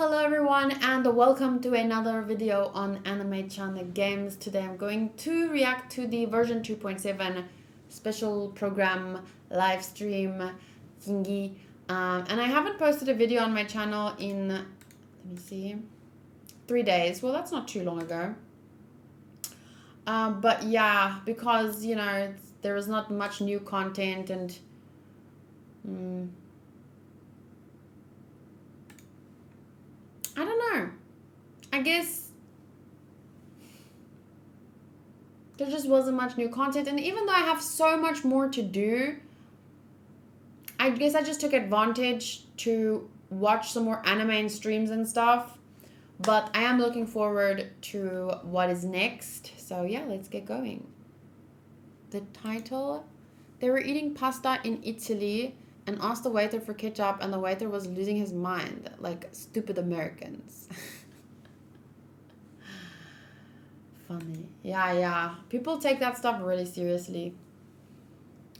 Hello everyone and welcome to another video on Animaechan the games. Today I'm going to react to the version 2.7 special program live stream thingy. And I haven't posted a video on my channel in, let me see, 3 days. Well, that's not too long ago. But yeah, because, you know, there was not much new content and I don't know. I guess there just wasn't much new content. And even though I have so much more to do, I guess I just took advantage to watch some more anime and streams and stuff. But I am looking forward to what is next. So yeah, let's get going. The title, they were eating pasta in Italy and asked the waiter for ketchup, and the waiter was losing his mind, like stupid Americans. Funny. Yeah. People take that stuff really seriously.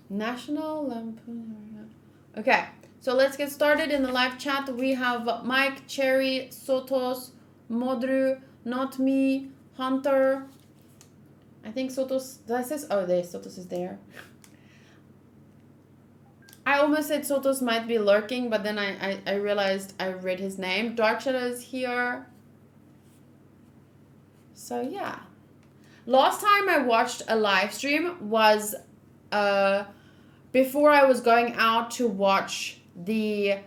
National Lampoon. Okay, so let's get started in the live chat. We have Mike, Cherry, Sotos, Modru, Not Me, Hunter. I think Sotos, did I say, oh, there, Sotos is there. I almost said Sotos might be lurking, but then I realized I read his name. Dark Shadow is here. So yeah. Last time I watched a live stream was before I was going out to watch the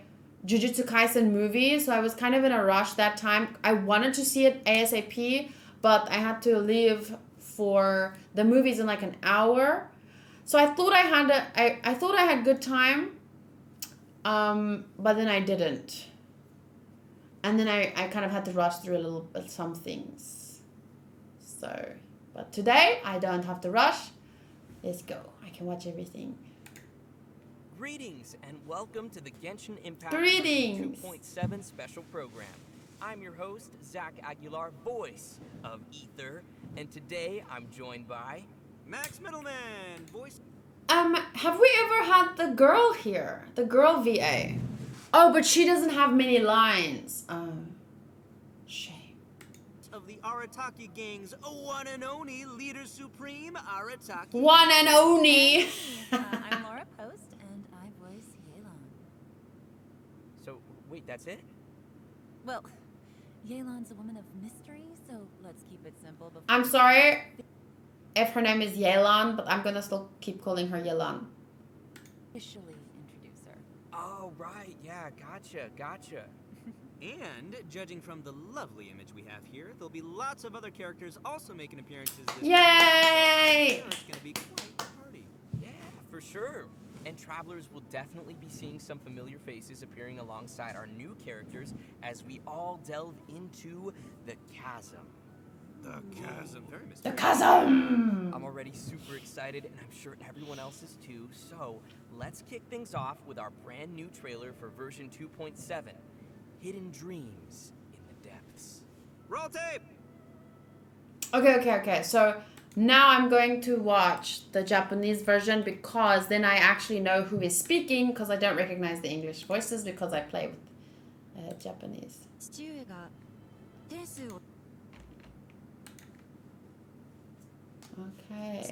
Jujutsu Kaisen movie. So I was kind of in a rush that time. I wanted to see it ASAP, but I had to leave for the movies in like an hour. So I thought I thought I had good time, but then I didn't. And then I kind of had to rush through a little bit some things. So, but today I don't have to rush. Let's go. I can watch everything. Greetings and welcome to the Genshin Impact 2.7 special program. I'm your host, Zach Aguilar, voice of Ether, and today I'm joined by Max Middleman, voice. Have we ever had the girl here? The girl VA. Oh, but she doesn't have many lines. Shame. Of the Arataki gang's one and only leader supreme, Arataki. One and only. I'm Laura Post, and I voice Yelan. So, wait, that's it? Well, Yelan's a woman of mystery, so let's keep it simple. I'm sorry if her name is Yelan, but I'm gonna still keep calling her Yelan. Officially introduce her. Oh, right, yeah, gotcha. And judging from the lovely image we have here, there'll be lots of other characters also making appearances this Yay! So it's gonna be quite a party. Yeah, for sure. And travelers will definitely be seeing some familiar faces appearing alongside our new characters as we all delve into the chasm. The chasm, very mysterious. The chasm! I'm already super excited, and I'm sure everyone else is too, so let's kick things off with our brand new trailer for version 2.7, Hidden Dreams in the Depths. Roll tape! Okay. So now I'm going to watch the Japanese version because then I actually know who is speaking, because I don't recognize the English voices because I play with Japanese. Okay.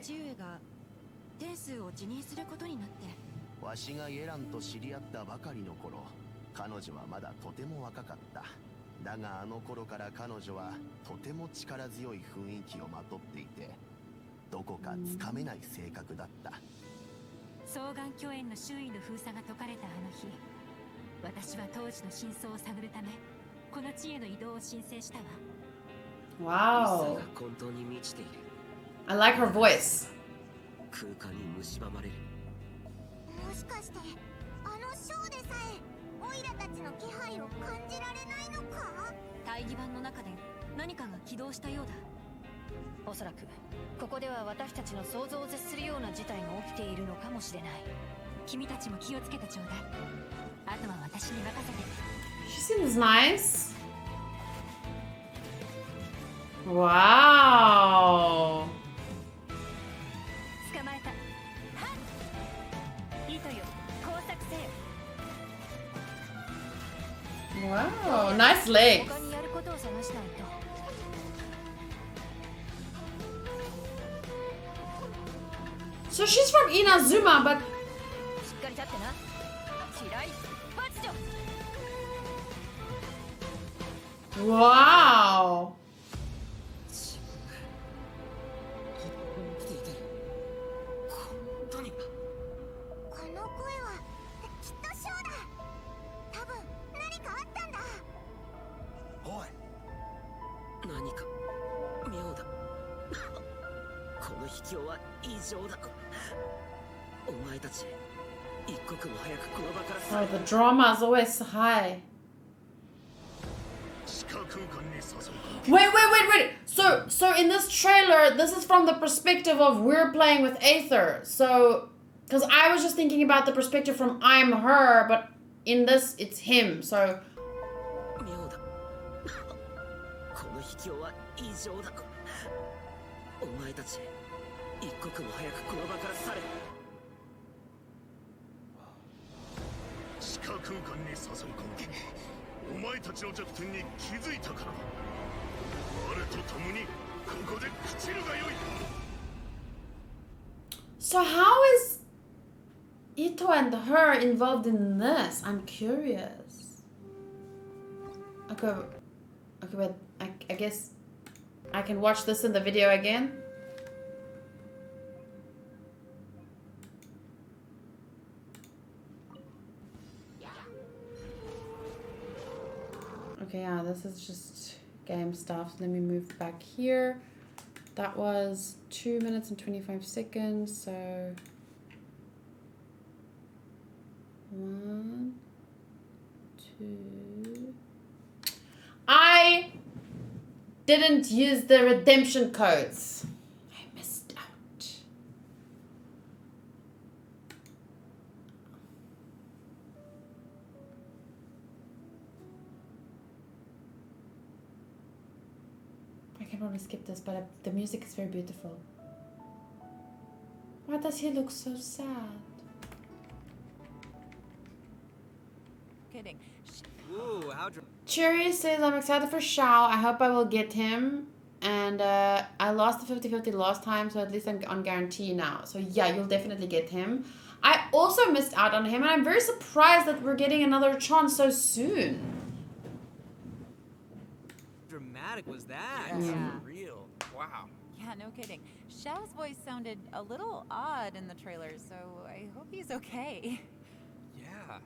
わしがエランと知り合ったばかりの頃、彼女はまだとても若かった。だがあの頃から彼女はとても力強い雰囲気をまとっていて、どこかつかめない性格だった。双眼鏡園の周囲の封鎖が解かれたあの日、私は当時の真相を探るため、この地への移動を申請したわ。 Wow. I like her voice. 空間に蝕まれる。もしかしてあのショーでさえオイラたちの気配を感じられないのか？大義版の中で何かが起動したようだ。おそらくここでは私たちの想像を絶するような事態が起きているのかもしれない。君たちも気をつけてちょうだい。あとは私に任せて。 She seems nice. Wow. 捕まえた。はっ。糸よ、工作せよ。Wow, nice legs. 他にやることを探しないと。 So she's from Inazuma, but しっかり立ってな。嫌い罰女。 wow. この声はきっとショーだ。多分何かあったんだ。おい、何か妙だ。この秘境は異常だ。お前たち一刻も早くこの場から去 Oh, れ。 the drama is always so high. 地下空間に誘い Wait. So in this trailer, this is from the perspective of we're playing with Aether. So, because I was just thinking about the perspective from I'm her, but in this, it's him. So, 妙だ。この秘境は異常だ。お前たち一刻も早くこの場から去れ。地下空間に誘い込む。お前たちの弱点に気づいたからだ。我と共にここで朽ちるがよい。 so how is Ito and her involved in this? I'm curious. Okay, but I guess I can watch this in the video again. Okay, yeah, this is just game stuff. Let me move back here. That was 2 minutes and 25 seconds, so 1, 2. I didn't use the redemption codes. I missed out. I can probably skip this, but the music is very beautiful. Why does he look so sad? Kidding. Ooh, how Cherry says, I'm excited for Shao. I hope I will get him. And I lost the 50-50 last time, so at least I'm on guarantee now. So yeah, you'll definitely get him. I also missed out on him, and I'm very surprised that we're getting another chance so soon. dramatic was that? Yeah. For real. Wow. Yeah, no kidding. Xiao's voice sounded a little odd in the trailer, so I hope he's okay. Yeah.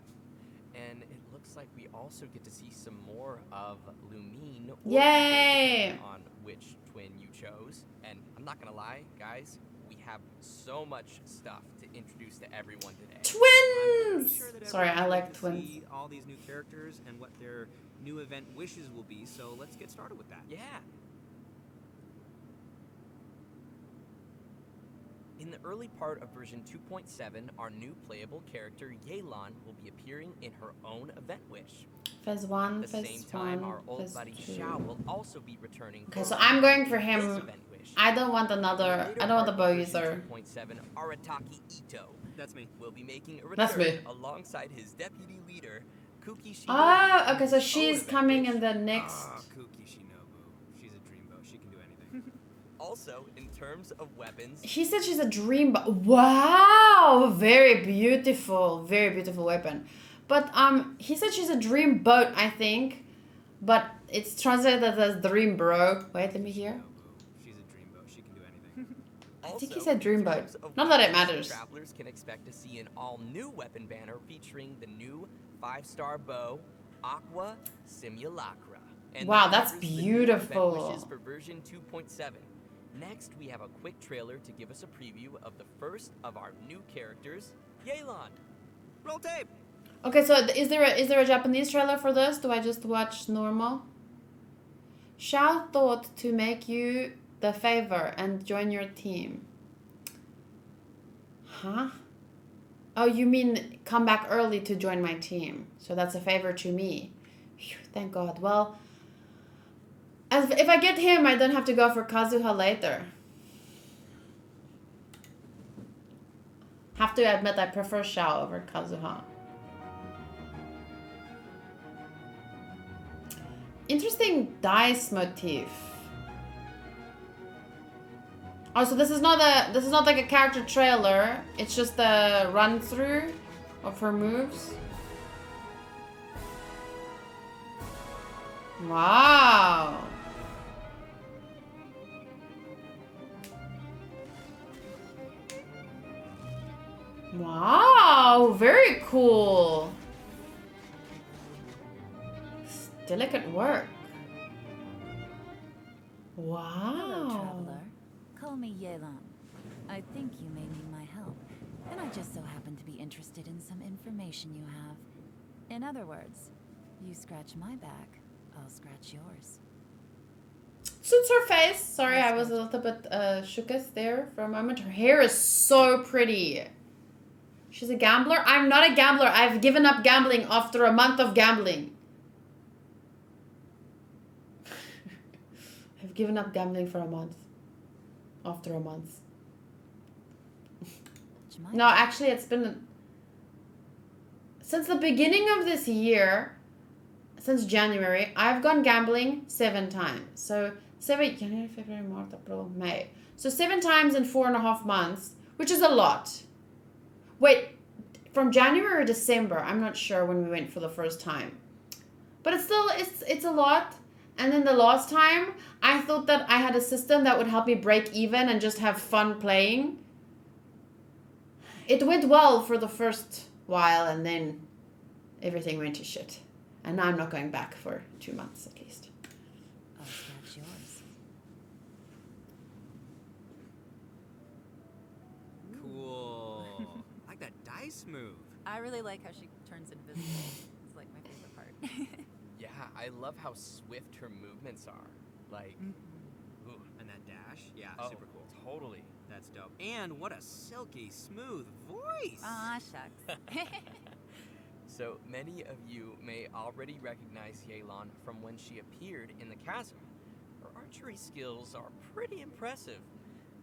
And it looks like we also get to see some more of Lumine. or Yay! depending on which twin you chose. And I'm not gonna lie, guys, we have so much stuff to introduce to everyone today. I'm Twins! sure that Sorry, I everyone would like to twins. see all these new characters and what their new event wishes will be, so let's get started with that. Yeah. In the early part of version 2.7, our new playable character, Yelan, will be appearing in her own event wish. Phase 1, At the phase same time, 1, our old phase buddy 2. Xiao will also be returning. Okay, for so her I'm going for his him. event wish. I don't want In the another. later I don't want the part bow of version user. 2.7, Arataki Ito That's me. will be making a That's return me. alongside his deputy leader, Kooky Shinobu. Ah, okay, so his own she's event coming wish. in the next. Ah, Kooky Shinobu. She's a dreamboat. She can do anything. Also, in terms of weapons, He said she's a dream. Wow, very beautiful weapon. But he said she's a dream boat, I think. But it's translated as dream bro. Wait, let me hear. Shinobu. She's a dreamboat. She can do anything. I think he also, said in dreamboat. terms of Not that it weapons, matters. Travelers can expect to see an all-new weapon banner featuring the new 5-star bow, Aqua Simulacra. And Wow, that that's covers the new event beautiful. wishes for version 2.7. Next, we have a quick trailer to give us a preview of the first of our new characters, Yelan. Roll tape! Okay, so is there a Japanese trailer for this? Do I just watch normal? Shao thought to make you the favor and join your team. Huh? Oh, you mean come back early to join my team. So that's a favor to me. Phew, thank God. Well, if I get him, I don't have to go for Kazuha later. Have to admit I prefer Shao over Kazuha. interesting dice motif. Oh, so this is not like a character trailer. It's just a run through of her moves. Wow. Wow, very cool. Delicate work. Wow. Hello, traveler. Call me Yelan. I think you may need my help, and I just so happen to be interested in some information you have. In other words, you scratch my back, I'll scratch yours. Suits her face. Sorry, I was a little bit shooketh there for a moment. Her hair is so pretty. She's a gambler? I'm not a gambler. I've given up gambling after a month of gambling. I've given up gambling for a month. After a month. No, actually, it's been... Since the beginning of this year, since January, I've gone gambling 7 times. So, January, February, March, April, May. So 7 times in 4.5 months, which is a lot. Wait, from January or December, I'm not sure when we went for the first time. But it's still, it's a lot. And then the last time, I thought that I had a system that would help me break even and just have fun playing. It went well for the first while, and then everything went to shit. And now I'm not going back for 2 months at least. I'll scratch yours. Cool. Like that dice move. I really like how she turns invisible. It's like my favorite part. Yeah, I love how swift her movements are. Like, ooh. And that dash? Yeah, Oh, super cool. Totally. That's dope. And what a silky smooth voice. Aw, shucks. So many of you may already recognize Yelan from when she appeared in the chasm. Her archery skills are pretty impressive.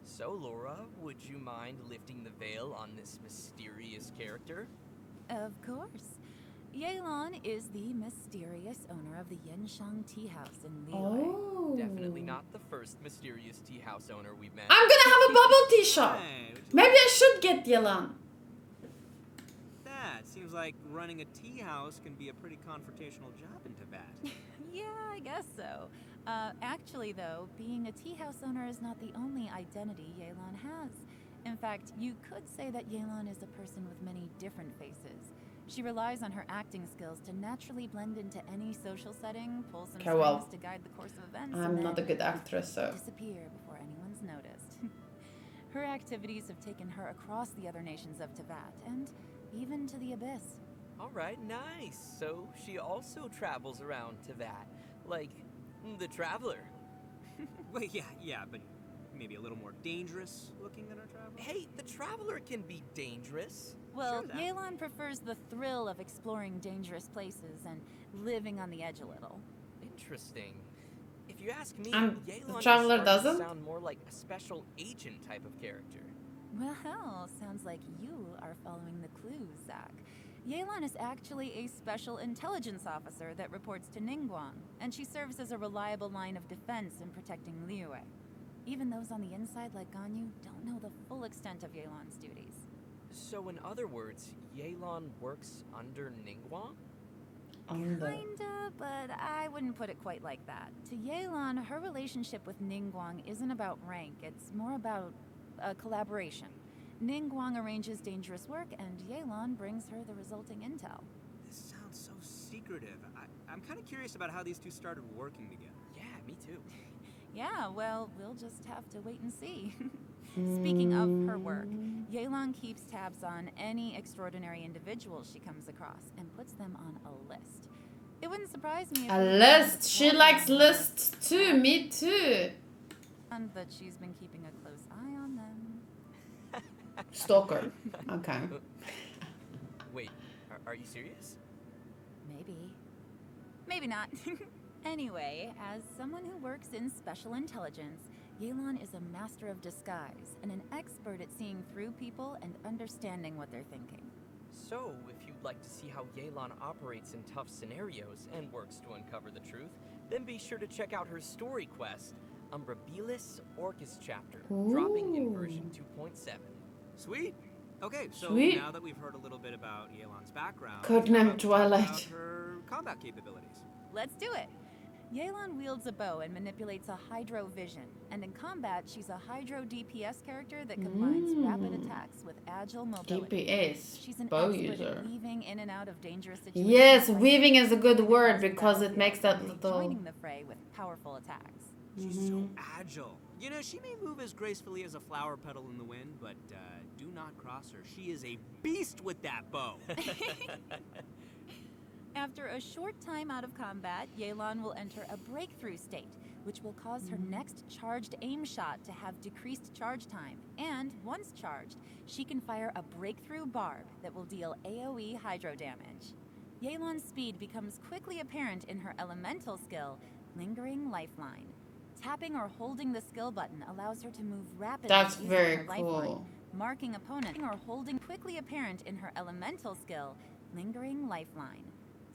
So Laura, would you mind lifting the veil on this mysterious character? Of course. Yelan is the mysterious owner of the Genshin tea house in Liyue. Oh. Definitely not the first mysterious tea house owner we've met. I'm gonna have a bubble tea shop. Right, which Maybe I should get Yelan. that seems like running a tea house can be a pretty confrontational job in Tibet. Yeah, I guess so. Actually, though, being a tea house owner is not the only identity Yelan has. In fact, you could say that Yelan is a person with many different faces. She relies on her acting skills to naturally blend into any social setting, pull some Okay, well, strings to guide the course of events, I'm and not a then good actress, so... disappear before anyone's noticed. Her activities have taken her across the other nations of Tibet, and even to the Abyss. All right, nice. So she also travels around Tibet, like the Traveler. Wait, yeah, but maybe a little more dangerous looking than our traveler? Hey, the Traveler can be dangerous. Well, Sure that. Yelan prefers the thrill of exploring dangerous places and living on the edge a little. Interesting. If you ask me, The Yelan is Traveler starting to doesn't? sound more like a special agent type of character. Well, sounds like you are following the clues, Zach. Yelan is actually a special intelligence officer that reports to Ningguang, and she serves as a reliable line of defense in protecting Liyue. Even those on the inside like Ganyu don't know the full extent of Yelan's duties. So in other words, Yelan works under Ningguang? Kinda, but I wouldn't put it quite like that. To Yelan, her relationship with Ningguang isn't about rank, it's more about collaboration. Ningguang arranges dangerous work, and Yelan brings her the resulting intel. This sounds so secretive. I'm kind of curious about how these two started working together. Yeah, me too. Yeah, well, we'll just have to wait and see. Speaking of her work, Yelan keeps tabs on any extraordinary individuals she comes across and puts them on a list. It wouldn't surprise me if A we list. found She one likes of them, lists too. Me too. but she's been keeping a close eye on them. Stalker. Okay. Wait, are you serious? Maybe. Maybe not. Anyway, as someone who works in special intelligence, Yelan is a master of disguise and an expert at seeing through people and understanding what they're thinking. So, if you'd like to see how Yelan operates in tough scenarios and works to uncover the truth, then be sure to check out her story quest, Untitled Chapter, dropping in version 2.7. Sweet. Okay, so Sweet. now that we've heard a little bit about Yelan's background, Codename how about we talk Twilight. about her combat capabilities. Let's do it. Yelan wields a bow and manipulates a hydro vision, and in combat, she's a hydro DPS character that combines rapid attacks with agile mobility. DPS. She's an Bow expert user. at weaving in and out of dangerous situations. Yes, by weaving is a good swiftly word across the because it makes that battlefield and little. joining the fray with powerful attacks. She's so agile. You know, she may move as gracefully as a flower petal in the wind, but do not cross her. She is a beast with that bow. After a short time out of combat, Yelan will enter a breakthrough state, which will cause her next charged aim shot to have decreased charge time. And once charged, she can fire a breakthrough barb that will deal AoE hydro damage. Yelan's speed becomes quickly apparent in her elemental skill, Lingering Lifeline. Tapping or holding the skill button allows her to move rapidly That's using very her lifeline, cool. marking opponent or holding quickly apparent in her elemental skill, Lingering Lifeline.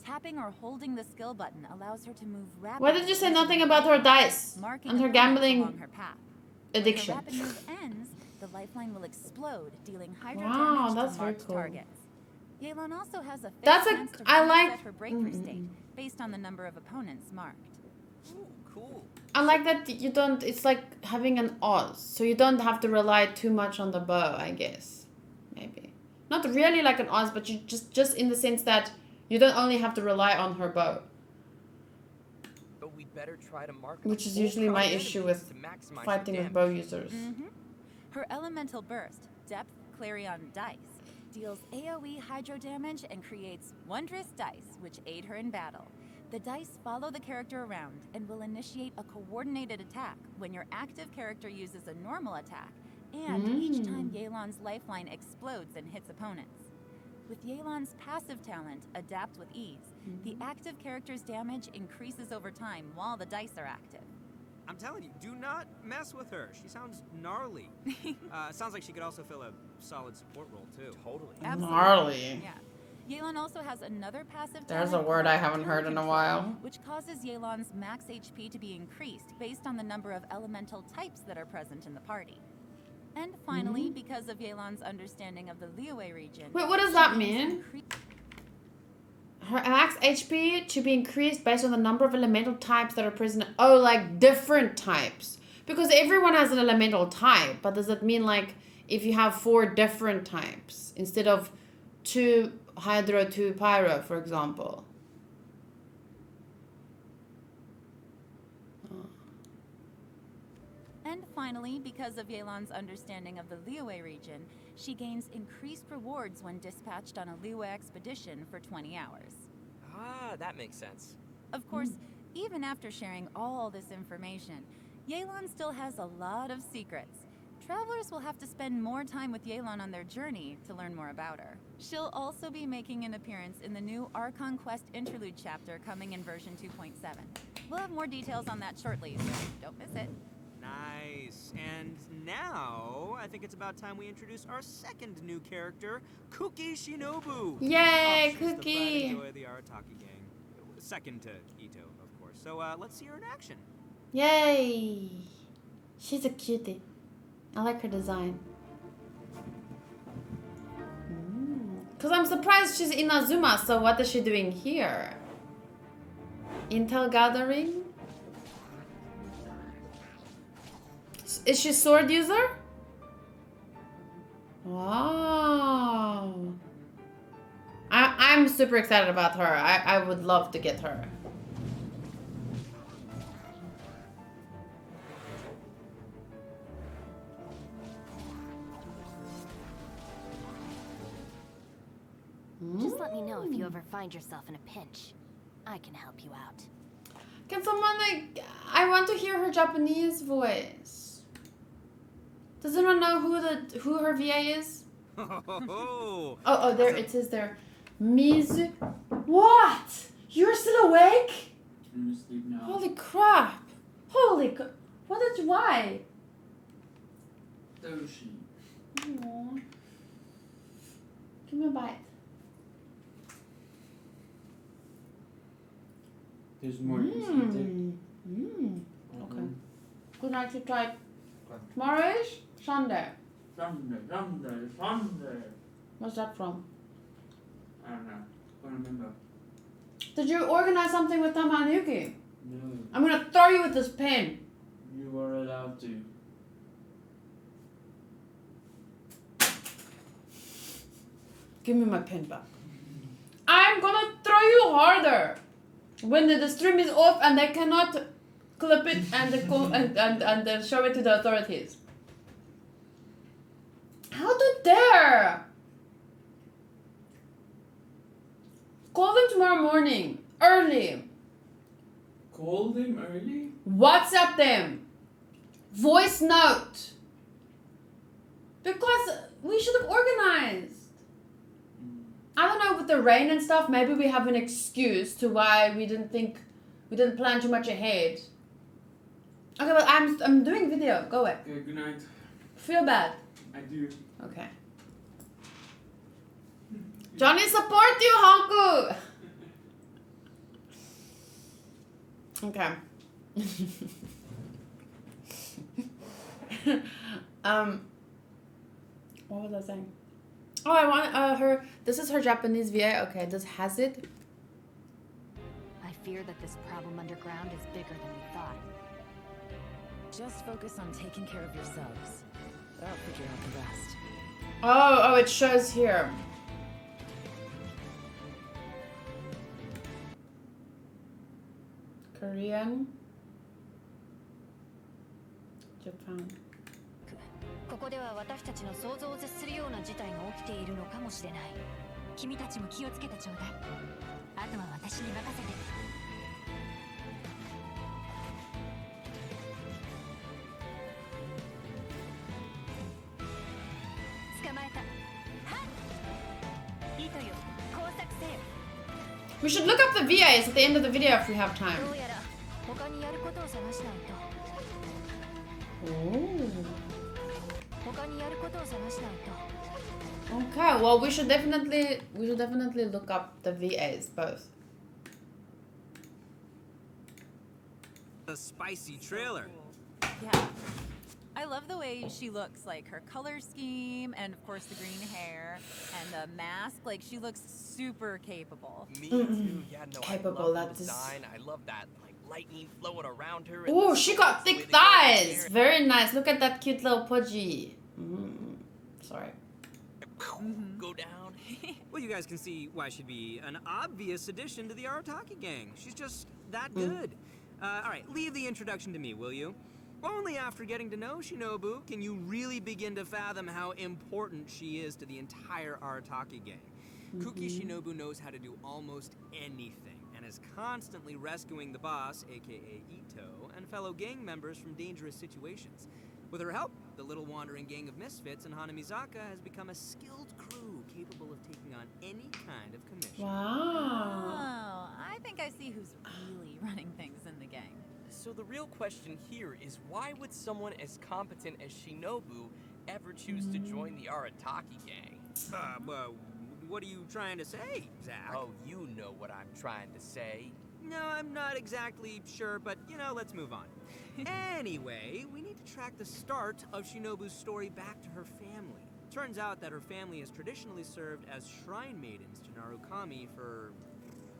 Tapping or holding the skill button allows her to move rapidly. Why did you say using nothing her about her lifeline, dice marking and her opponents gambling along her path? When addiction? the rapid move ends, the lifeline will explode, dealing hydro Wow, damage that's to very marked cool. targets. Yelan also has a fixed That's a- chance to I like- reset her breakthrough state based on the number of opponents marked. Ooh, cool. I like that you don't. It's like having an Oz, so you don't have to rely too much on the bow. I guess, maybe not really like an Oz, but you just in the sense that you don't only have to rely on her bow, But we'd better try to mark which is full usually my crowd issue enemies with to maximize fighting your with bow damage. users. Her elemental burst, Depth Clarion Dice, deals AoE hydro damage and creates wondrous dice, which aid her in battle. The dice follow the character around and will initiate a coordinated attack when your active character uses a normal attack, and each time Yelan's lifeline explodes and hits opponents. With Yelan's passive talent, Adapt with Ease, the active character's damage increases over time while the dice are active. I'm telling you, do not mess with her. She sounds gnarly. Sounds like she could also fill a solid support role, too. Totally. Absolutely. Gnarly. Yeah. Yelan also has another passive There's a talent word I called haven't Turn heard in a Control, while. which causes Yelan's max HP to be increased based on the number of elemental types that are present in the party. And finally, because of Yelan's understanding of the Liyue region... Wait, what does that mean? Her max HP to be increased based on the number of elemental types that are present. Oh, like different types. Because everyone has an elemental type. But does it mean like if you have 4 different types instead of 2 hydro, 2 pyro, for example? And finally, because of Yelan's understanding of the Liyue region, she gains increased rewards when dispatched on a Liyue expedition for 20 hours. Ah, that makes sense. Of course, even after sharing all this information, Yelan still has a lot of secrets. Travelers will have to spend more time with Yelan on their journey to learn more about her. She'll also be making an appearance in the new Archon Quest Interlude chapter coming in version 2.7. We'll have more details on that shortly, so don't miss it. Nice. And now, I think it's about time we introduce our second new character, Kooky Shinobu. Yay, She's the pride Kooky! and joy of the Arataki gang. Second to Ito, of course. So let's see her in action. Yay! She's a cutie. I like her design. Because I'm surprised she's in Azuma, so what is she doing here? Intel gathering? Is she sword user? Wow. I'm super excited about her. I would love to get her. Just let me know if you ever find yourself in a pinch. I can help you out. Can someone like... I want to hear her Japanese voice. Does anyone know who her VA is? Oh, there it is there. Mizu... What? You're still awake? I'm asleep now. Holy crap. Why? Ocean. Aww. Give me a bite. He's more easy. Okay. Good night to try. Tomorrow is Sunday. Sunday. What's that from? I don't know. I don't remember. Did you organize something with Tamanayuki? No. I'm gonna throw you with this pen. You are allowed to. Give me my pen back. I'm gonna throw you harder when the stream is off and they cannot clip it and show it to the authorities. How to dare? Call them tomorrow morning, early. Call them early? WhatsApp them. Voice note. Because we should have organized. I don't know, with the rain and stuff, maybe we have an excuse to why we didn't plan too much ahead. Okay, well, I'm doing video. Go away. Okay, good night. Feel bad. I do. Okay. Johnny, support you, Hanku! Okay. What was I saying? Oh, I want her. This is her Japanese VA. Okay, this has it. I fear that this problem underground is bigger than we thought. Just focus on taking care of yourselves. I'll figure out the rest. Oh, it shows here. Korean. Japan. ここでは私たちの想像を絶するような事態が起きているのかもしれない。君たちも気をつけてちょうだい。あとは私に任せて。捕まえた。はっ。糸よ、工作せよ。 We should look up the VAs at the end of the video if we have time. どうやら他にやることを探しないと。 Oh. 他にやることを探しないと。 Okay, well we should definitely look up the VAs both. A spicy trailer. Yeah. I love the way she looks, like her color scheme and of course the green hair and the mask. Like she looks super capable. Me too. Yeah, no, Capable, I love that the is- design. I love that like lightning flowing around her. Oh, she got thick thighs. Very nice. Look at that cute little pudgy. Sorry. Go down. Well, you guys can see why she'd be an obvious addition to the Arataki gang. She's just that good. All right, leave the introduction to me, will you? Only after getting to know Shinobu can you really begin to fathom how important she is to the entire Arataki gang. Kooky Shinobu knows how to do almost anything and is constantly rescuing the boss, aka Ito, and fellow gang members from dangerous situations. With her help, the little wandering gang of misfits in Hanamizaka has become a skilled crew capable of taking on any kind of commission. Wow. Oh, I think I see who's really running things in the gang. So the real question here is why would someone as competent as Shinobu ever choose to join the Arataki gang? What are you trying to say, Zach? Oh, you know what I'm trying to say. No, I'm not exactly sure, but, you know, let's move on. Anyway, we need to track the start of Shinobu's story back to her family. Turns out that her family has traditionally served as shrine maidens to Narukami for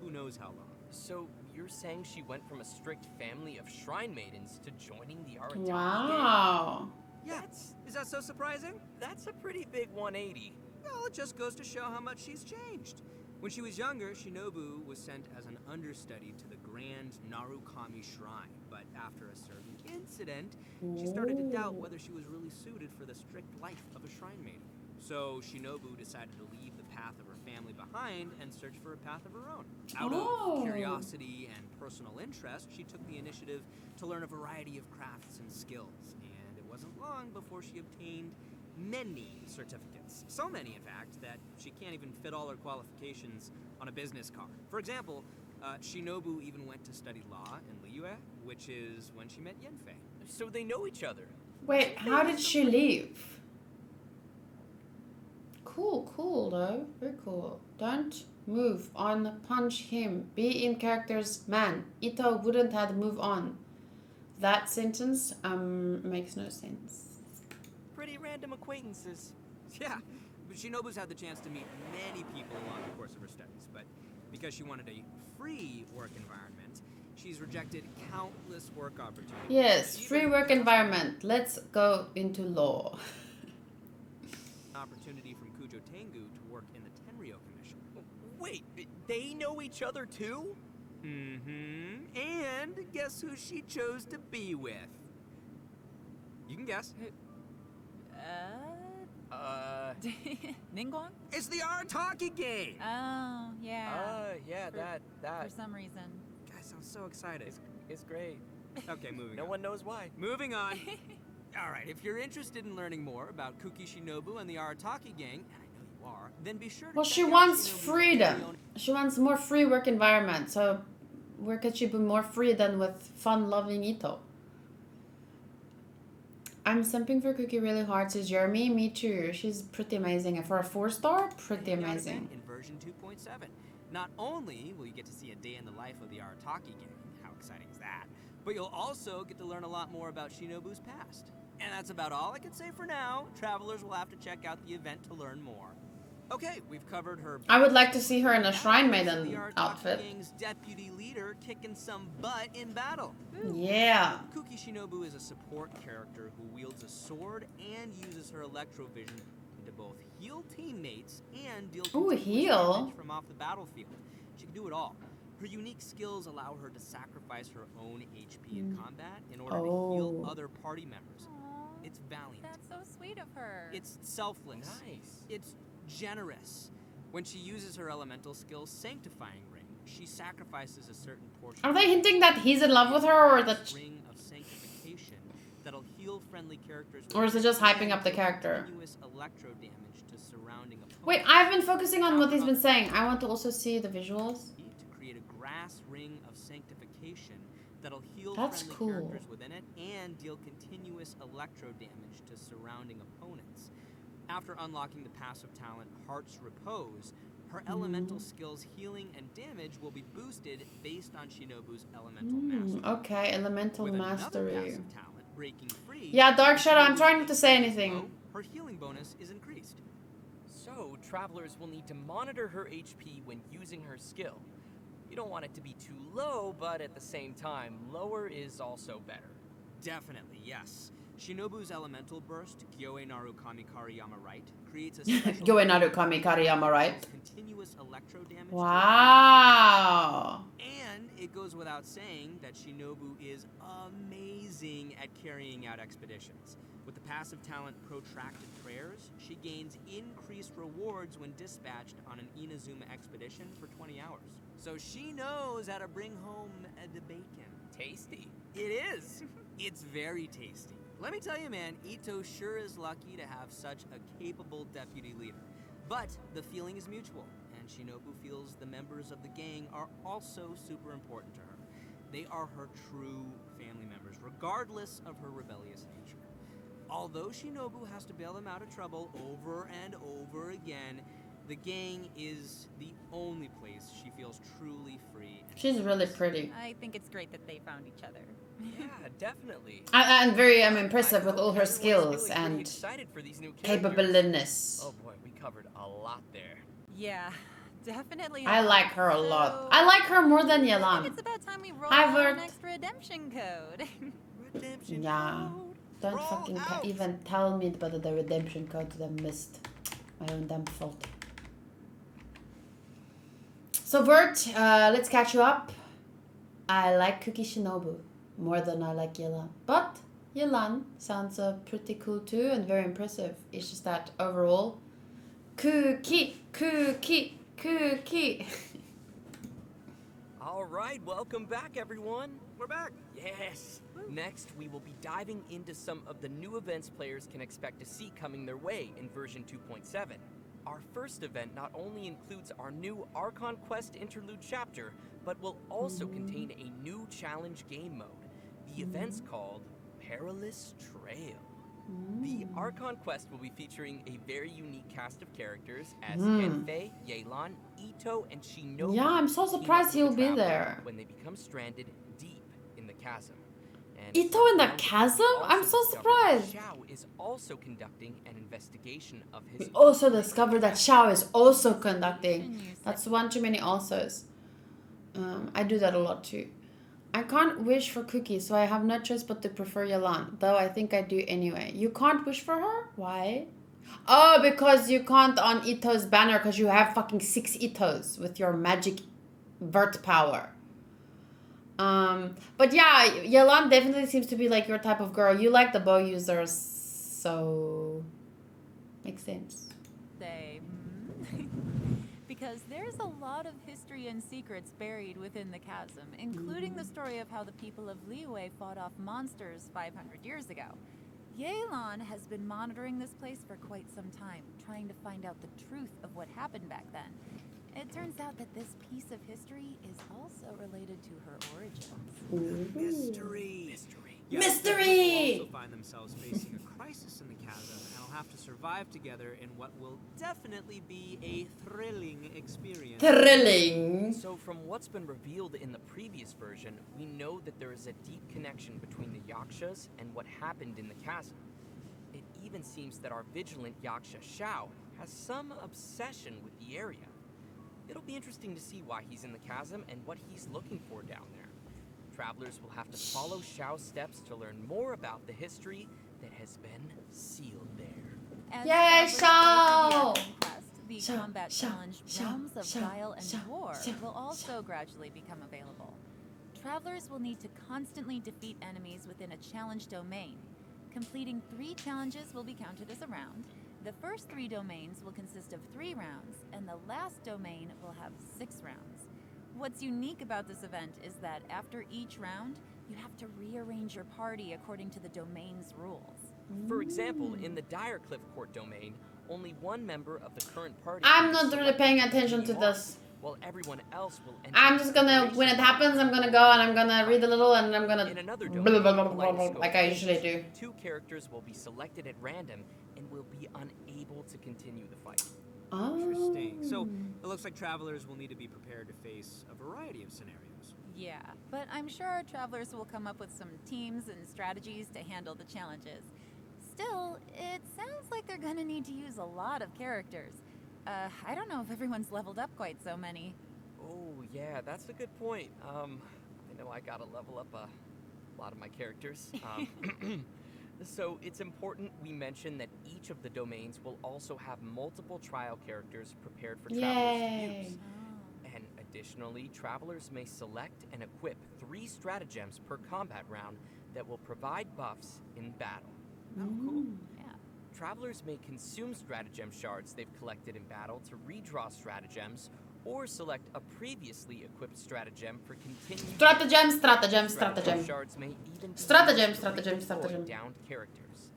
who knows how long. So you're saying she went from a strict family of shrine maidens to joining the Arataki Wow. Yeah, is that so surprising? gang? That's a pretty big 180. Well, it just goes to show how much she's changed. When she was younger, Shinobu was sent as an understudy to the Grand Narukami Shrine, but after a certain incident, she started to doubt whether she was really suited for the strict life of a shrine maiden. So Shinobu decided to leave the path of her family behind and search for a path of her own. Out of curiosity and personal interest, she took the initiative to learn a variety of crafts and skills, and it wasn't long before she obtained many certificates. So many, in fact, that she can't even fit all her qualifications on a business card. For example, Shinobu even went to study law in Liyue, which is when she met Yenfei. So they know each other. Wait, how did she leave? cool though. Very cool. Don't move on, punch him. Be in character's man. Ito wouldn't have moved on. That sentence makes no sense. Pretty random acquaintances. Yeah, but Shinobu's had the chance to meet many people along the course of her studies, but because she wanted a free work environment, she's rejected countless work opportunities. Yes, free work environment. Let's go into law. Opportunity from Kujo Tengu to work in the Tenryo Commission. Wait, they know each other too? Mm-hmm. And guess who she chose to be with? You can guess. Ningguang? It's the Arataki gang! Oh, yeah. Yeah, that. For some reason. Guys, I'm so excited. It's great. Okay, moving No on. one knows why. Moving on. Alright, if you're interested in learning more about Kooky Shinobu and the Arataki gang, and I know you are, then be sure to Well, check she out wants Shinobu's freedom. very own- She wants more free work environment. So where could she be more free than with fun-loving Ito? I'm simping for Kooky really hard, says Jeremy. Me too. She's pretty amazing. And for a 4-star, pretty Hangout amazing. event in version 2.7. Not only will you get to see a day in the life of the Arataki gang, how exciting is that, but you'll also get to learn a lot more about Shinobu's past. And that's about all I can say for now. Travelers will have to check out the event to learn more. Okay, we've covered her. I would like to see her in a Shrine The Maiden Arataki outfit. gang's deputy leader kicking some butt in battle. Yeah. Kooky Shinobu is a support character who wields a sword and uses her electrovision to both heal teammates and deal Ooh, continuous heal. damage from off the battlefield. She can do it all. Her unique skills allow her to sacrifice her own HP in combat in order to heal other party members. Aw, It's valiant. that's so sweet of her. It's selfless. Nice. It's generous. When she uses her elemental skills Sanctifying Ring, she sacrifices a certain portion. Are they hinting that he's in love with her, or that? Ring of Sanctification that'll heal friendly characters. Or is it just hyping up the character? Continuous electro damage to surrounding opponents. Wait, I've been focusing on what he's been saying. I want to also see the visuals. To create a grass ring of sanctification that'll heal That's friendly cool. characters within it and deal continuous electro damage to surrounding opponents. After unlocking the passive talent Heart's Repose, her elemental skills healing and damage will be boosted based on Shinobu's elemental mastery. Okay, elemental With another mastery. passive talent, Breaking Free, Yeah, Dark Shadow, I'm Shinobu's trying not to say HP anything. low, her healing bonus is increased. So, travelers will need to monitor her HP when using her skill. You don't want it to be too low, but at the same time, lower is also better. Definitely, yes. Shinobu's elemental burst, Gyoe Naru Kamikari Yama Right, creates a special Gyoe Naru Kamikari Yama Right. continuous electro damage. to Wow. And it goes without saying that Shinobu is amazing at carrying out expeditions. With the passive talent Protracted Prayers, she gains increased rewards when dispatched on an Inazuma expedition for 20 hours. So she knows how to bring home the bacon. Tasty. It is. It's very tasty. Let me tell you, man, Ito sure is lucky to have such a capable deputy leader. But the feeling is mutual, and Shinobu feels the members of the gang are also super important to her. They are her true family members, regardless of her rebellious nature. Although Shinobu has to bail them out of trouble over and over again, the gang is the only place she feels truly free. She's really pretty. I think it's great that they found each other. Yeah, definitely. I'm impressive I with hope all her everyone's skills feeling pretty and excited for these new characters. capableness. Oh boy, we covered a lot there. Yeah, definitely. I like her a lot. So, I like her more than I think Yelan. it's about time we roll Hi, out an Vert. extra redemption code. Redemption Yeah. code. Don't Roll fucking out. even tell me about the redemption code that I missed. My own damn fault. So Vert, let's catch you up. I like Kooky Shinobu more than I like Yelan. But Yelan sounds pretty cool too and very impressive. It's just that overall, Kooky. All right, welcome back, everyone. We're back. Yes. Next, we will be diving into some of the new events players can expect to see coming their way in version 2.7. Our first event not only includes our new Archon Quest Interlude chapter, but will also contain a new challenge game mode. The event's called Perilous Trail. The Archon quest will be featuring a very unique cast of characters as Genfei, Yelan, Ito, and Shinobu. Yeah, I'm so team up surprised with he'll the be Traveler there. when they become stranded deep in the chasm. And Ito in the around it, we chasm? I'm also so discover that surprised. Xiao is also conducting an investigation of his. We also discovered that Xiao is also conducting. That's one too many alsos. I do that a lot too. I can't wish for Kooky, so I have no choice but to prefer Yelan, though I think I do anyway. You can't wish for her? Why? Oh, because you can't on Ito's banner because you have fucking 6 Itos with your magic vert power. But yeah, Yelan definitely seems to be like your type of girl. You like the bow users, so makes sense. Because there's a lot of history and secrets buried within the chasm, including the story of how the people of Liyue fought off monsters 500 years ago. Yelan has been monitoring this place for quite some time, trying to find out the truth of what happened back then. It turns out that this piece of history is also related to her origins. Mystery. Yeah, Mystery! People also find themselves facing a crisis in the chasm and will have to survive together in what will definitely be a thrilling experience. Thrilling! So from what's been revealed in the previous version, we know that there is a deep connection between the Yakshas and what happened in the chasm. It even seems that our vigilant Yaksha Xiao has some obsession with the area. It'll be interesting to see why he's in the chasm and what he's looking for down there. Travelers will have to follow Xiao's steps to learn more about the history that has been sealed there. As Yay, travelers go through Xiao! the Arcane quest, the Xiao, combat Xiao, challenge Xiao, Realms of Xiao, Guile and Xiao, War Xiao, will also gradually become available. Travelers will need to constantly defeat enemies within a challenge domain. Completing 3 challenges will be counted as a round. The first 3 domains will consist of 3 rounds, and the last domain will have 6 rounds. What's unique about this event is that after each round, you have to rearrange your party according to the domain's rules. For example, in the Dire Cliff Court domain, only one member of the current party. I'm not really paying attention to this. While everyone else will enter. I'm just gonna, when it happens, I'm gonna go and I'm gonna read a little and I'm gonna In another blah, domain, blah, blah, blah, blah, blah, Kaleidoscope like I usually Age, do. 2 characters will be selected at random and will be unable to continue the fight. Oh. Interesting. So it looks like travelers will need to be prepared to face a variety of scenarios. Yeah, but I'm sure our travelers will come up with some teams and strategies to handle the challenges. Still, it sounds like they're gonna need to use a lot of characters. I don't know if everyone's leveled up quite so many. Oh, yeah, that's a good point. I know I gotta level up a lot of my characters. So it's important we mention that each of the domains will also have multiple trial characters prepared for travelers to use. And additionally, travelers may select and equip 3 stratagems per combat round that will provide buffs in battle. Oh, cool. Yeah. Travelers may consume stratagem shards they've collected in battle to redraw stratagems, or select a previously equipped stratagem for continued Stratagem. shards may even be Stratagem, used to stratagem, redeploy stratagem. downed characters.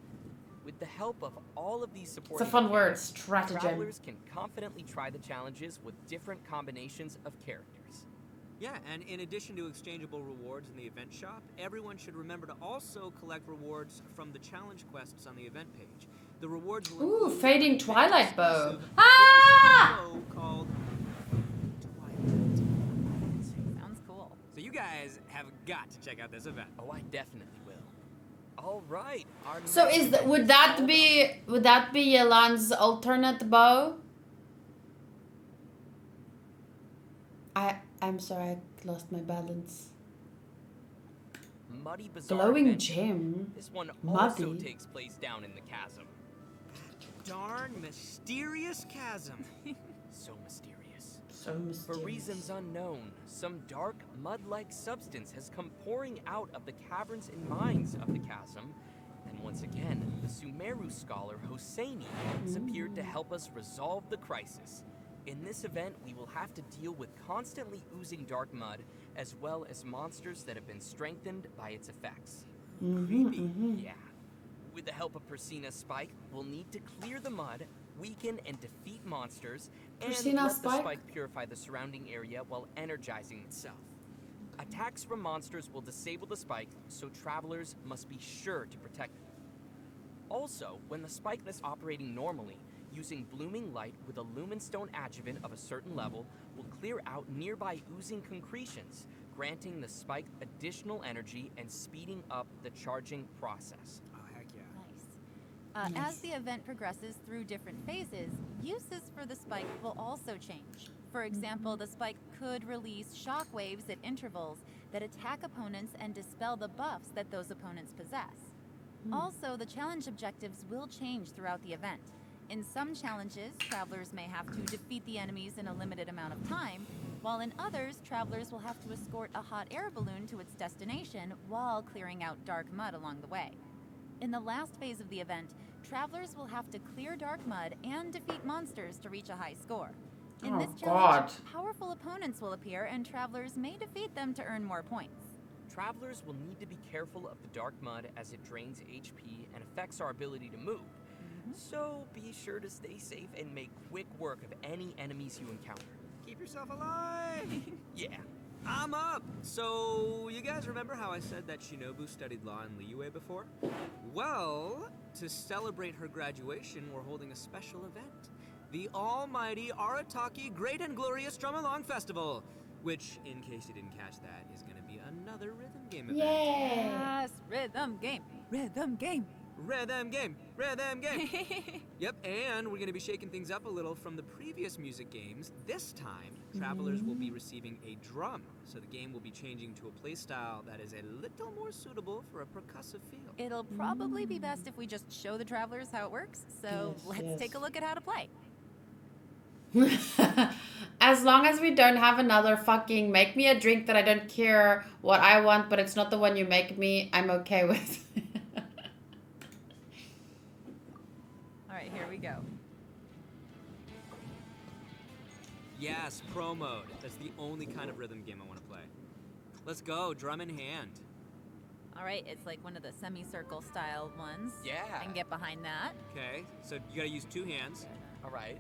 With the help of all of these It's support, a fun word, stratagem. travelers can confidently try the challenges with different combinations of characters. Yeah, and in addition to exchangeable rewards in the event shop, everyone should remember to also collect rewards from the challenge quests on the event page. The rewards will Ooh, include fading an twilight bow. exclusive Ah! bow called Twilight. Sounds cool. So you guys have got to check out this event. Oh, I definitely will. All right. Our So next is that, event would is that called be Yelan's alternate bow? I'm sorry, I lost my balance. Muddy Bazaar Glowing Adventure. gem. This one also Muddy. takes place down in the chasm. Darn mysterious chasm. So mysterious. So mysterious. For reasons unknown, some dark, mud-like substance has come pouring out of the caverns and mines of the chasm. And once again, the Sumeru scholar Hosseini has appeared to help us resolve the crisis. In this event, we will have to deal with constantly oozing dark mud, as well as monsters that have been strengthened by its effects. Creepy. Yeah. With the help of Persina's Spike, we'll need to clear the mud, weaken and defeat monsters, and Persina's let the Spike? spike purify the surrounding area while energizing itself. Attacks from monsters will disable the spike, so travelers must be sure to protect them. Also, when the spike is operating normally, using blooming light with a lumenstone adjuvant of a certain level will clear out nearby oozing concretions, granting the spike additional energy and speeding up the charging process. Oh, heck yeah. Nice. Nice. As the event progresses through different phases, uses for the spike will also change. For example, the spike could release shock waves at intervals that attack opponents and dispel the buffs that those opponents possess. Also, the challenge objectives will change throughout the event. In some challenges, travelers may have to defeat the enemies in a limited amount of time, while in others, travelers will have to escort a hot air balloon to its destination while clearing out dark mud along the way. In the last phase of the event, travelers will have to clear dark mud and defeat monsters to reach a high score. In Oh, this God. challenge, powerful opponents will appear and travelers may defeat them to earn more points. Travelers will need to be careful of the dark mud as it drains HP and affects our ability to move. So be sure to stay safe and make quick work of any enemies you encounter. Keep yourself alive! Yeah. I'm up! So, you guys remember how I said that Shinobu studied law in Liyue before? Well, to celebrate her graduation, we're holding a special event. The almighty Arataki Great and Glorious Drum Along Festival! Which, in case you didn't catch that, is gonna be another rhythm game event. Yay! Yes, rhythm game, rhythm game. Rhythm game! Rhythm game! Yep, and we're gonna be shaking things up a little from the previous music games. This time, travelers will be receiving a drum, so the game will be changing to a playstyle that is a little more suitable for a percussive feel. It'll probably be best if we just show the travelers how it works, so Yes, let's yes. take a look at how to play. As long as we don't have another fucking make me a drink that I don't care what I want, but it's not the one you make me, I'm okay with. Alright, here we go. Yes, pro mode. That's the only kind of rhythm game I want to play. Let's go, drum in hand. Alright, it's like one of the semicircle style ones. Yeah. I can get behind that. Okay, so you gotta use two hands. All right.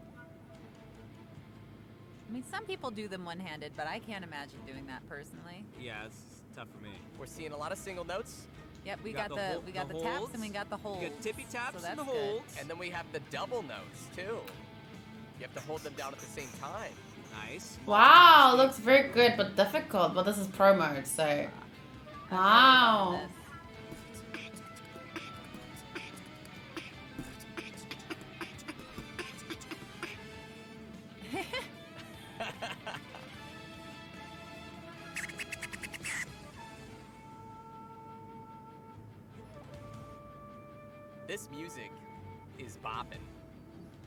I mean, some people do them one-handed, but I can't imagine doing that personally. Yeah, it's tough for me. We're seeing a lot of single notes, Yep, we We got got the the we got the hol- taps holds. and we got the holds. You got tippy taps so and the that's good. holds. and then we have the double notes too. You have to hold them down at the same time. Nice. Wow, looks very good but difficult. But this is pro mode, so. Wow. This music is bopping.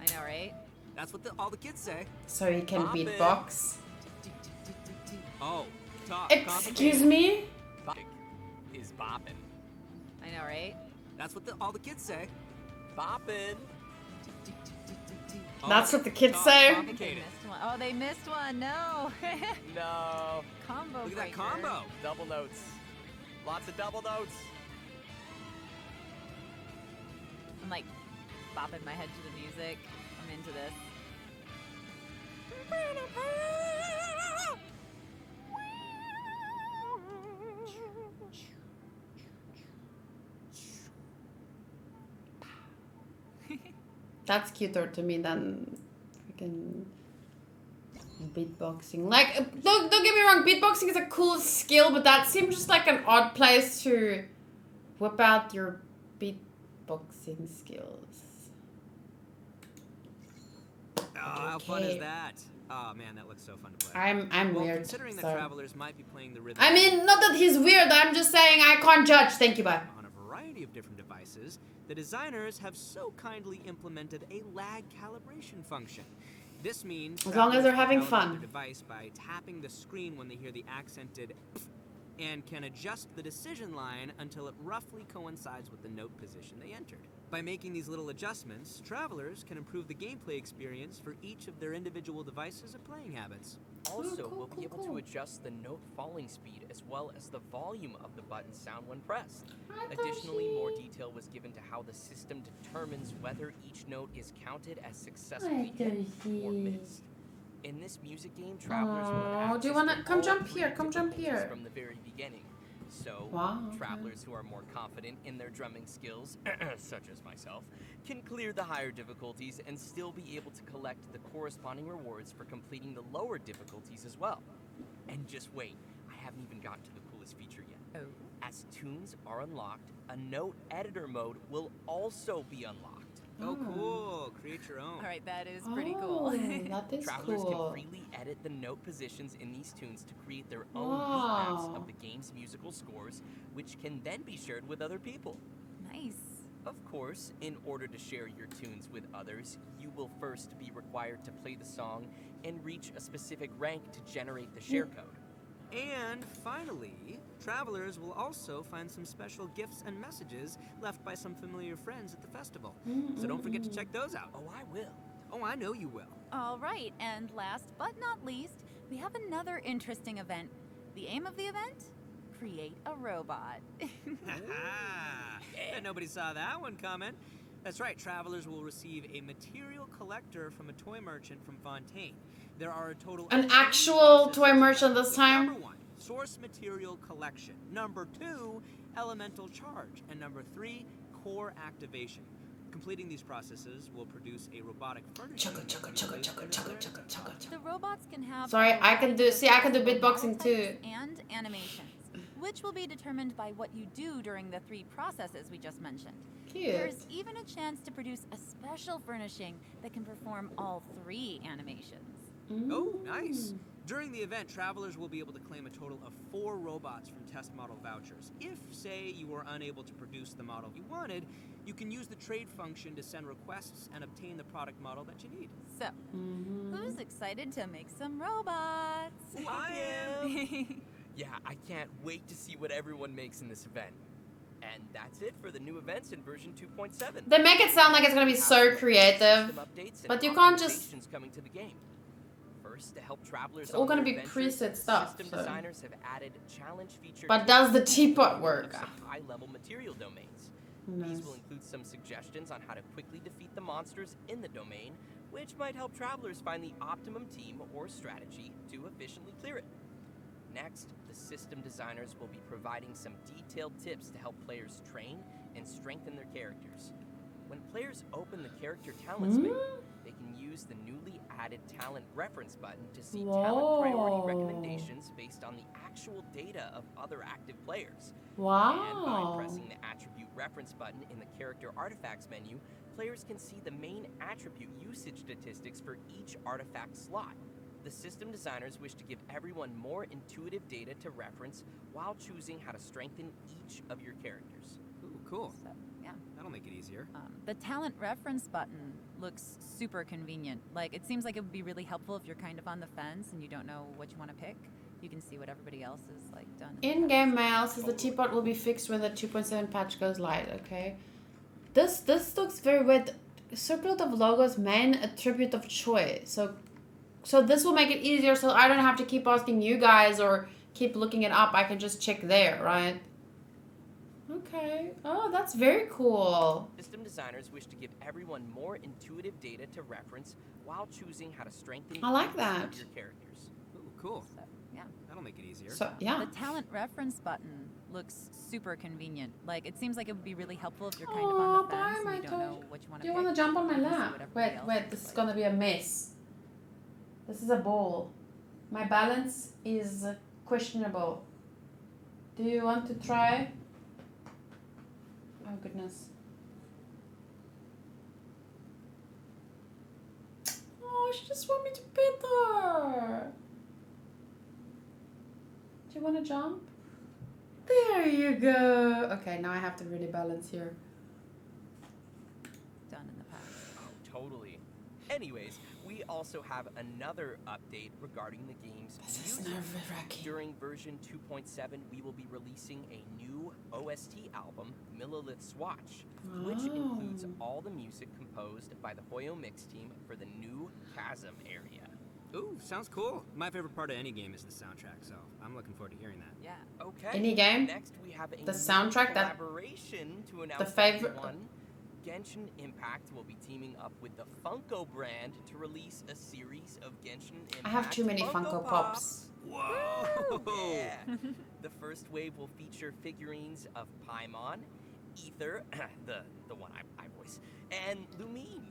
I know, right? That's what all the kids say. So he can Bop it. beatbox. Oh, talk. Excuse me? Music is bopping. I know, right? That's what all the kids say. Bopping. That's what the kids talk, say? I think they complicated. missed one. Oh, they missed one. No. No. Combo Look at that breaker. combo. Double notes. Lots of double notes. I'm like bopping my head to the music. I'm into this. That's cuter to me than freaking beatboxing. Like, don't get me wrong, beatboxing is a cool skill, but that seems just like an odd place to whip out your beatboxing skills. Oh, how fun Okay. is that? Oh man, that looks so fun to play. I'm well, weird. considering that so. travelers might be playing the rhythm I mean, not that he's weird, I'm just saying I can't judge. Thank you, bye. on a variety of different devices, the designers have so kindly implemented a lag calibration function. This means As long as they're travelers can having calibrate fun. their device by tapping the screen when they hear the accented and can adjust the decision line until it roughly coincides with the note position they entered. By making these little adjustments, travelers can improve the gameplay experience for each of their individual devices or playing habits. Also, cool, we'll be able cool. to adjust the note falling speed as well as the volume of the button sound when pressed. Hi, Additionally, Toshi. more detail was given to how the system determines whether each note is counted as successfully Hi, hit or Toshi. missed. In this music game, travelers will have Aw, do you access wanna to come all jump three here? Come jump difficulties here. from the very beginning. So, Wow, okay. travelers who are more confident in their drumming skills, such as myself, can clear the higher difficulties and still be able to collect the corresponding rewards for completing the lower difficulties as well. And just wait, I haven't even gotten to the coolest feature yet. Oh. As tunes are unlocked, a note editor mode will also be unlocked. Oh, cool. Create your own. All right, that is pretty cool. That is Travelers cool. can freely edit the note positions in these tunes to create their own Wow. beatmaps of the game's musical scores, which can then be shared with other people. Nice. Of course, in order to share your tunes with others, you will first be required to play the song and reach a specific rank to generate the share code. And finally, travelers will also find some special gifts and messages left by some familiar friends at the festival. So don't forget to check those out. Oh, I will. Oh, I know you will. All right, and last but not least, we have another interesting event. The aim of the event? Create a robot. And nobody saw that one coming. That's right, travelers will receive a material collector from a toy merchant from Fontaine. There are a total of An 3 actual processes toy merchant this with time? Number 1, source material collection. Number 2, elemental charge. And number 3, core activation. Completing these processes will produce a robotic furnishing. The robots can have. Sorry, I can do beatboxing too. And animations, which will be determined by what you do during the 3 processes we just mentioned. Cute. There's even a chance to produce a special furnishing that can perform all 3 animations. Oh, nice. During the event, travelers will be able to claim a total of 4 robots from test model vouchers. If, say, you were unable to produce the model you wanted, you can use the trade function to send requests and obtain the product model that you need. So, who's excited to make some robots? I am! Yeah, I can't wait to see what everyone makes in this event. And that's it for the new events in version 2.7. They make it sound like it's gonna be so creative, but you can't just. Coming to the game. First, to help travelers It's all gonna be adventures, preset stuff. System So. designers have added challenge features. But does the teapot work? Some high-level material domains. These will include some suggestions on how to quickly defeat the monsters in the domain, which might help travelers find the optimum team or strategy to efficiently clear it. Next, the system designers will be providing some detailed tips to help players train and strengthen their characters. When players open the character talents menu, they can use the newly added talent reference button to see talent priority recommendations based on the actual data of other active players. Wow. And by pressing the attribute reference button in the character artifacts menu, players can see the main attribute usage statistics for each artifact slot. The system designers wish to give everyone more intuitive data to reference while choosing how to strengthen each of your characters. Ooh, cool. So, yeah. That'll make it easier. The talent reference button looks super convenient. Like, it seems like it would be really helpful if you're kind of on the fence and you don't know what you want to pick. You can see what everybody else is like done. In-game mail says the teapot will be fixed when the 2.7 patch goes live. Okay. This looks very weird. Circlet of logos, main attribute of choice. So this will make it easier. So I don't have to keep asking you guys or keep looking it up. I can just check there, right? Okay. Oh, that's very cool. System designers wish to give everyone more intuitive data to reference while choosing how to strengthen I like each that. of your characters. Ooh, cool. So, yeah. That'll make it easier. So yeah. The talent reference button looks super convenient. Like, it seems like it would be really helpful if you're kind of on the fence and you don't know what you want to Do pick. you want to jump on my You can see lap? what everybody else Wait. looks This is like. gonna be a mess. This is a ball. My balance is questionable. Do you want to try? Oh goodness. Oh, she just want me to pet her. Do you want to jump? There you go. Okay, now I have to really balance here. Done in the past. Oh, totally. Anyways, we also have another update regarding the game's This is music. nerve-wracking. During version 2.7, we will be releasing a new OST album, Millilith Swatch, which includes all the music composed by the Hoyo Mix team for the new Chasm area. Ooh, sounds cool. My favorite part of any game is the soundtrack, so I'm looking forward to hearing that. Yeah. Okay. Any game? Next, we have a The new soundtrack that- collaboration to announce the favorite- one. Genshin Impact will be teaming up with the Funko brand to release a series of Genshin Impact I have too many Funko Pops. Whoa! Yeah. The first wave will feature figurines of Paimon, Ether, the one I voice, and Lumine.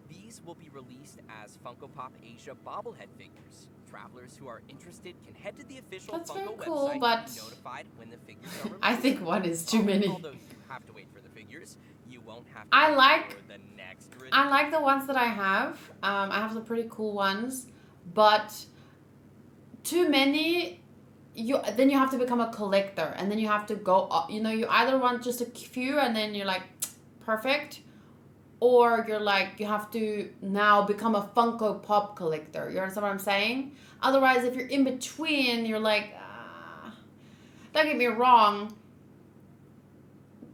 These will be released as Funko Pop Asia bobblehead figures. Travelers who are interested can head to the official That's Funko very cool, website but to be notified when the figures are released. I think one is too many. Although you have to wait for the figures, you won't have to I wait like- for the next release. I like the ones that I have. I have some pretty cool ones, but too many, then you have to become a collector, and then you have to go up. You know, you either want just a few, and then you're like, perfect, or you're like, you have to now become a Funko Pop collector. You understand what I'm saying? Otherwise, if you're in between, you're like, don't get me wrong.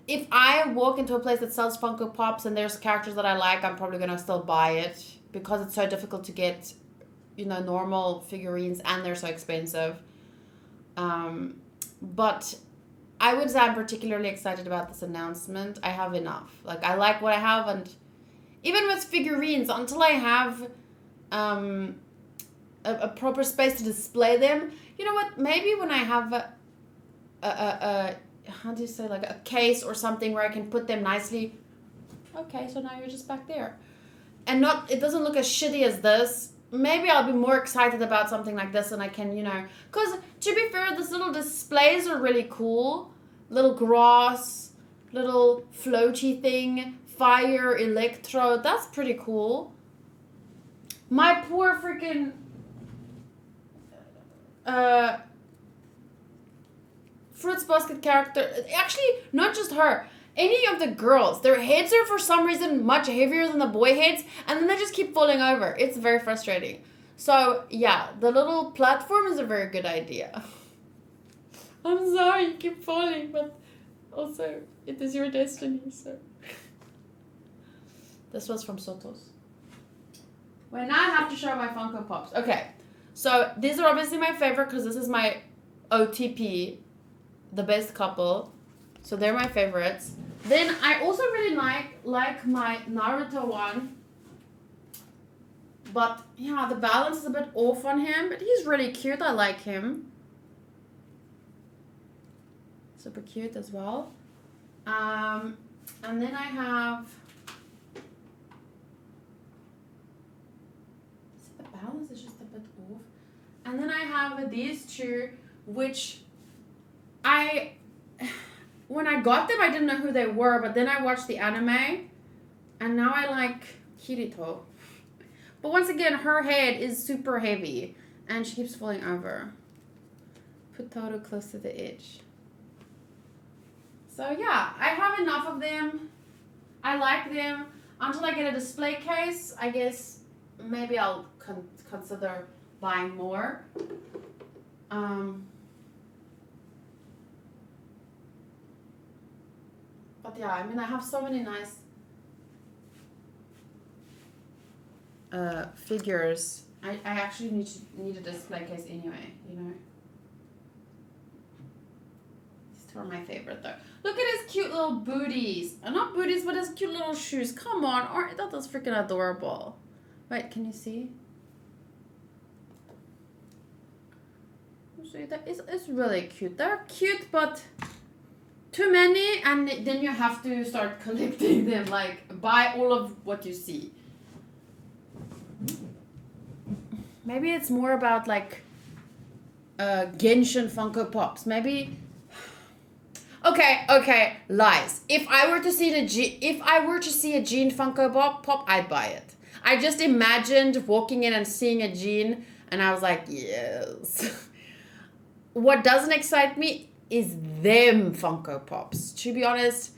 If I walk into a place that sells Funko Pops and there's characters that I like, I'm probably going to still buy it because it's so difficult to get, you know, normal figurines and they're so expensive. But I would say I'm particularly excited about this announcement. I have enough. Like, I like what I have, and even with figurines, until I have a proper space to display them, you know what, maybe when I have a how do you say, like a case or something where I can put them nicely. Okay, so now you're just back there. And it doesn't look as shitty as this. Maybe I'll be more excited about something like this, and I can, you know, because to be fair, these little displays are really cool. Little grass, little floaty thing, fire, electro, that's pretty cool. My poor freaking Fruits Basket character, actually, not just her, any of the girls, their heads are for some reason much heavier than the boy heads, and then they just keep falling over. It's very frustrating. So, yeah, the little platform is a very good idea. I'm sorry you keep falling, but also, it is your destiny, so. This was from Sotos. Well, now I have to show my Funko Pops. Okay, so these are obviously my favorite because this is my OTP, the best couple. So they're my favorites. Then I also really like my Naruto one. But yeah, the balance is a bit off on him. But he's really cute. I like him. Super cute as well. And then I have... The balance is just a bit off. And then I have these two, which when I got them, I didn't know who they were, but then I watched the anime, and now I like Kirito. But once again, her head is super heavy, and she keeps falling over. Put Toto close to the edge. So yeah, I have enough of them. I like them. Until I get a display case, I guess maybe I'll consider buying more. But yeah, I mean, I have so many nice figures. I actually need a display case anyway, you know. These two are my favorite though. Look at his cute little booties. Not booties, but his cute little shoes. Come on, that was freaking adorable. Wait, can you see? See, that is, it's really cute. They're cute, but too many, and then you have to start collecting them. Like, buy all of what you see. Maybe it's more about like Genshin Funko Pops. Maybe. Okay, lies. If I were to see a Jean Funko Pop, I'd buy it. I just imagined walking in and seeing a Jean, and I was like, yes. What doesn't excite me is them Funko Pops. To be honest,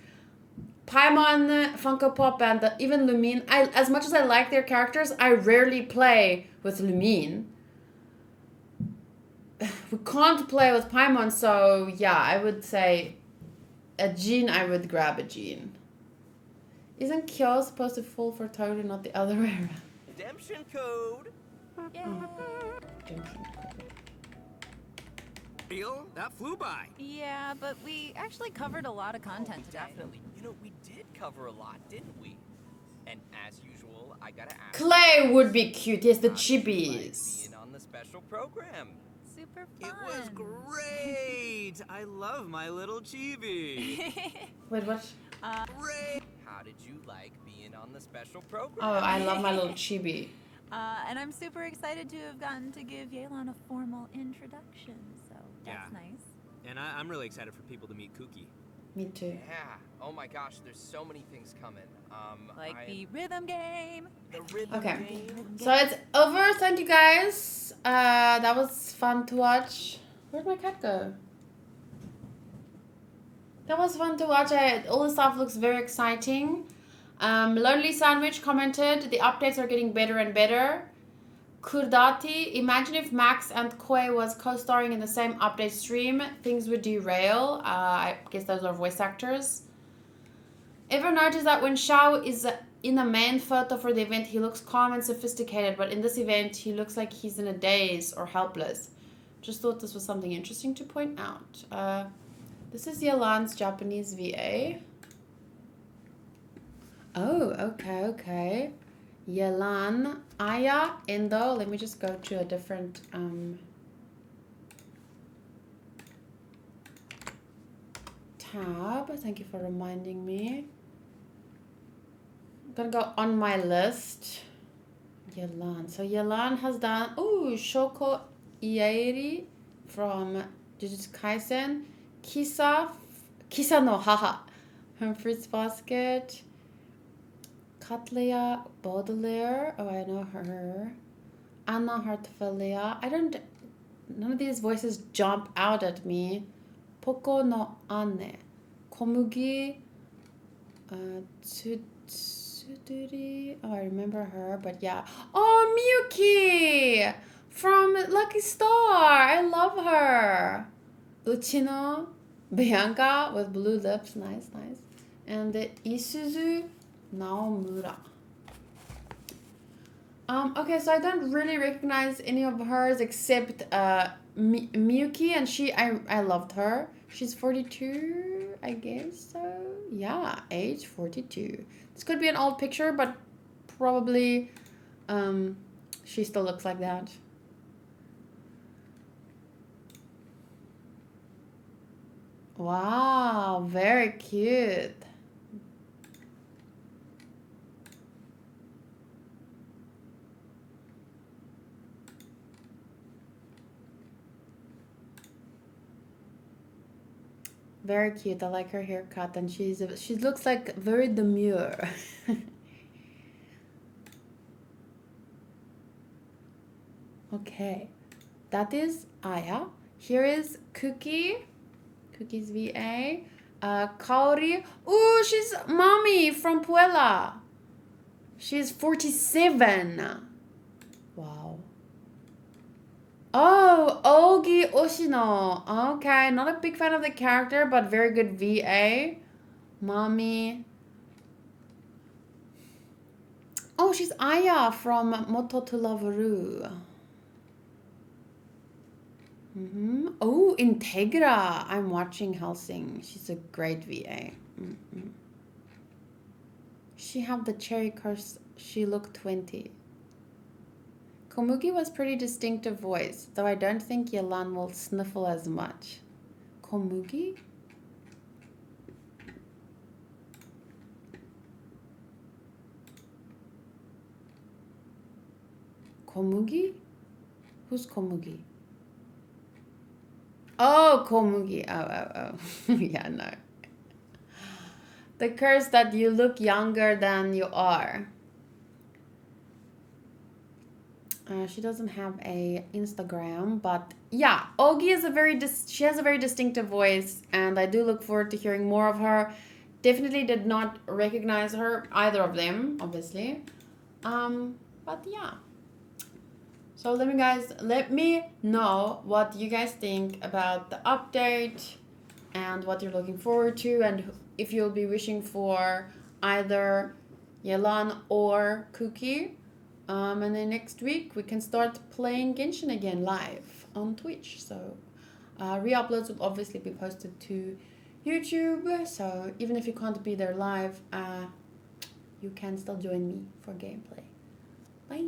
Paimon Funko Pop and even Lumine, as much as I like their characters, I rarely play with Lumine. We can't play with Paimon, so yeah, I would say a Jean, I would grab a Jean. Isn't Kyo supposed to fall for Toru, not the other way around? Redemption code! Yay. Redemption code. Real? That flew by. Yeah, but we actually covered a lot of content today. Definitely. You know, we did cover a lot, didn't we? And as usual, I gotta ask... Clay would be cute. Yes, the how did you like chibis. being on the special program? Super super It fun. was great! I love my little chibi. Wait, what? Great! How did you like being on the special program? Oh, I love my little chibi. And I'm super excited to have gotten to give Yelan a formal introduction, so that's Yeah. nice. And I'm really excited for people to meet Kooky. Me too. Yeah. Oh my gosh, there's so many things coming. Like the rhythm game. the rhythm Okay. game. So it's over. Thank you guys. That was fun to watch. Where'd my cat go? That was fun to watch. All the stuff looks very exciting. Lonely Sandwich commented, the updates are getting better and better. Kurdati, imagine if Max and Koi was co-starring in the same update stream. Things would derail. I guess those are voice actors. Ever notice that when Xiao is in the main photo for the event, he looks calm and sophisticated, but in this event, he looks like he's in a daze or helpless. Just thought this was something interesting to point out. This is Yelan's Japanese VA. Oh, okay. Yelan, Aya, Endo. Let me just go to a different tab. Thank you for reminding me. I'm gonna go on my list. Yelan. So Yelan has done Shoko Ieri from Jujutsu Kaisen, Kisa no Haha from Fruits Basket, Katleya Baudelaire. Oh, I know her. Anna Hartfelia. None of these voices jump out at me. Poko no Ane. Komugi. Tsuduri. Oh, I remember her, but yeah. Oh, Miyuki! From Lucky Star. I love her. Uchino. Bianca with blue lips. Nice. And Isuzu Naomura. Okay, so I don't really recognize any of hers except Miyuki, and I loved her. She's 42, I guess so. Yeah, age 42. This could be an old picture, but probably she still looks like that. Wow, very cute. Very cute. I like her haircut, and she looks like very demure. Okay, that is Aya. Here is Kooky's VA. Kaori. Ooh, she's mommy from Puella. She's 47. Wow. Oh, Ogi Oshino. Okay, not a big fan of the character, but very good VA. Mommy. Oh, she's Aya from Moto to Lavaru. Oh, Integra. I'm watching Helsing. She's a great VA. She had the cherry curse. She looked 20. Komugi was pretty distinctive voice, though I don't think Yelan will sniffle as much. Komugi? Komugi? Who's Komugi? Oh, Komugi. Oh. Yeah, no. The curse that you look younger than you are. She doesn't have a Instagram, but yeah, Ogi is she has a very distinctive voice, and I do look forward to hearing more of her. Definitely did not recognize her, either of them, obviously. But yeah. So let me know what you guys think about the update and what you're looking forward to, and if you'll be wishing for either Yelan or Kooky. And then next week we can start playing Genshin again live on Twitch. So re-uploads will obviously be posted to YouTube. So even if you can't be there live, you can still join me for gameplay. Bye!